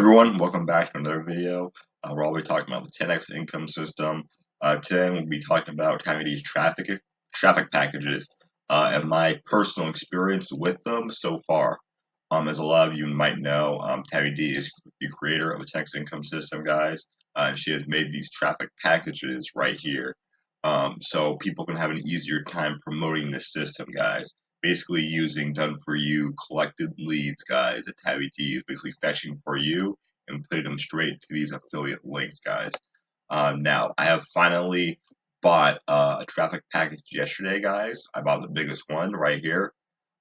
everyone, welcome back to another video. Where I'll be talking about the 10x income system. Today we'll be talking about TabbyD's traffic packages and my personal experience with them so far. As a lot of you might know, TabbyD is the creator of the 10x income system, guys. And she has made these traffic packages right here, so people can have an easier time promoting this system, guys. Basically using done-for-you collected leads, guys, that TabbyD is basically fetching for you and putting them straight to these affiliate links, guys. Now, I have finally bought a traffic package yesterday, guys. I bought the biggest one right here.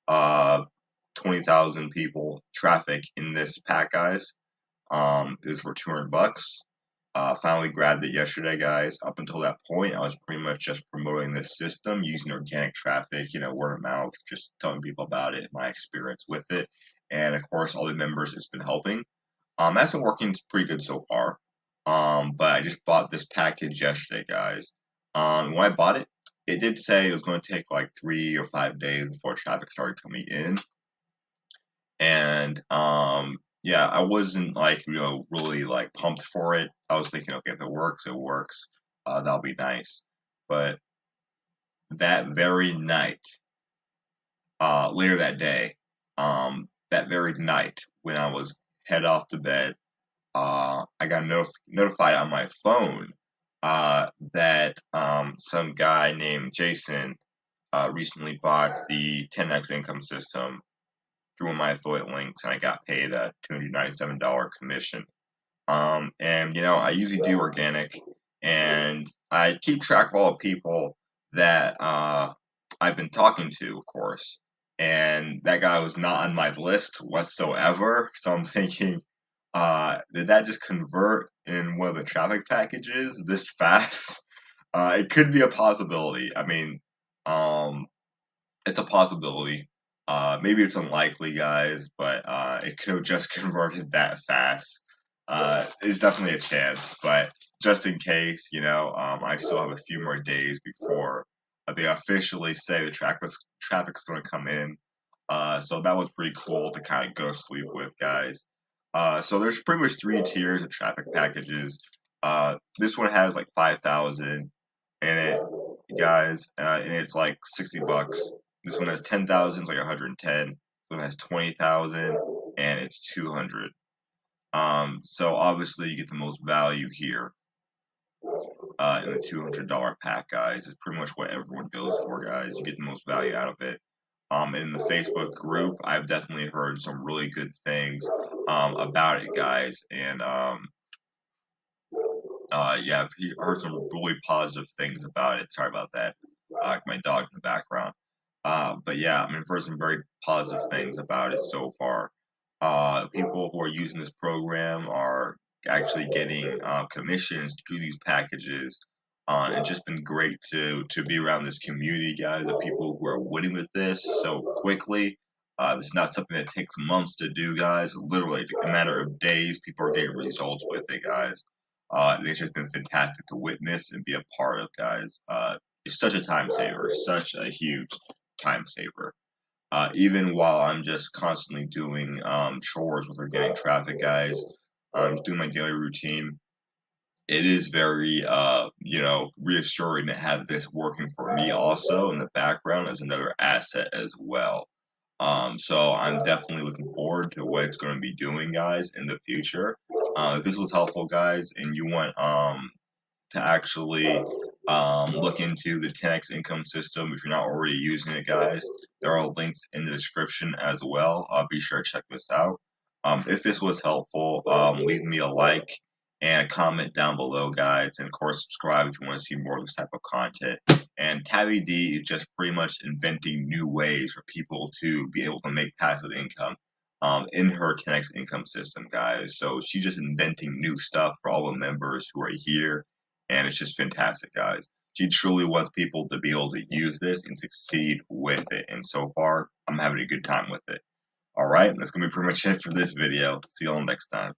20,000 people traffic in this pack, guys. It was for $200. Finally grabbed it yesterday, guys. Up until that point, I was pretty much just promoting this system using organic traffic, word of mouth, just telling people about it, my experience with it. And of course, all the members, it's been helping. That's been working pretty good so far. But I just bought this package yesterday, guys. When I bought it, it did say it was going to take like 3 or 5 days before traffic started coming in. And yeah, I wasn't like really like pumped for it. I was thinking, okay, if it works, it works. That'll be nice. But that very night, later that day, that very night when I was head off to bed, I got notified on my phone that some guy named Jason recently bought the 10x income system through my affiliate links, and I got paid a $297 commission. And I usually do organic, and I keep track of all the people that I've been talking to, of course. And that guy was not on my list whatsoever. So I'm thinking, did that just convert in one of the traffic packages this fast? It could be a possibility. I mean, it's a possibility. Maybe it's unlikely, guys, but it could have just converted that fast. It's definitely a chance, but just in case, I still have a few more days before they officially say the traffic's going to come in. So that was pretty cool to kind of go sleep with, guys. So there's pretty much 3 tiers of traffic packages. This one has like 5,000 in it, guys, and it's like $60. This one has 10,000, it's like 110. This one has 20,000, and it's 200. So obviously you get the most value here in the $200 pack, guys. It's pretty much what everyone goes for, guys. You get the most value out of it. In the Facebook group, I've definitely heard some really good things about it, guys, and yeah, I've heard some really positive things about it. Sorry about that. My dog in the background. But yeah, I mean, I've heard some very positive things about it so far. People who are using this program are actually getting commissions through these packages. It's just been great to be around this community, guys, of people who are winning with this so quickly. This is not something that takes months to do, guys. Literally, a matter of days, people are getting results with it, guys. It's just been fantastic to witness and be a part of, guys. It's such a time saver, such a huge time saver. Even while I'm just constantly doing chores with organic traffic, guys, just doing my daily routine, it is very, reassuring to have this working for me also in the background as another asset as well. So I'm definitely looking forward to what it's going to be doing, guys, in the future. If this was helpful, guys, and you want to actually look into the 10x income system if you're not already using it, guys, there are links in the description as well. Be sure to check this out. If this was helpful, leave me a like and a comment down below, guys, and of course subscribe if you want to see more of this type of content. And TabbyD is just pretty much inventing new ways for people to be able to make passive income in her 10x income system, guys. So she's just inventing new stuff for all the members who are here, and it's just fantastic, guys. She truly wants people to be able to use this and succeed with it, and so far, I'm having a good time with it. Alright, that's going to be pretty much it for this video. See you all next time.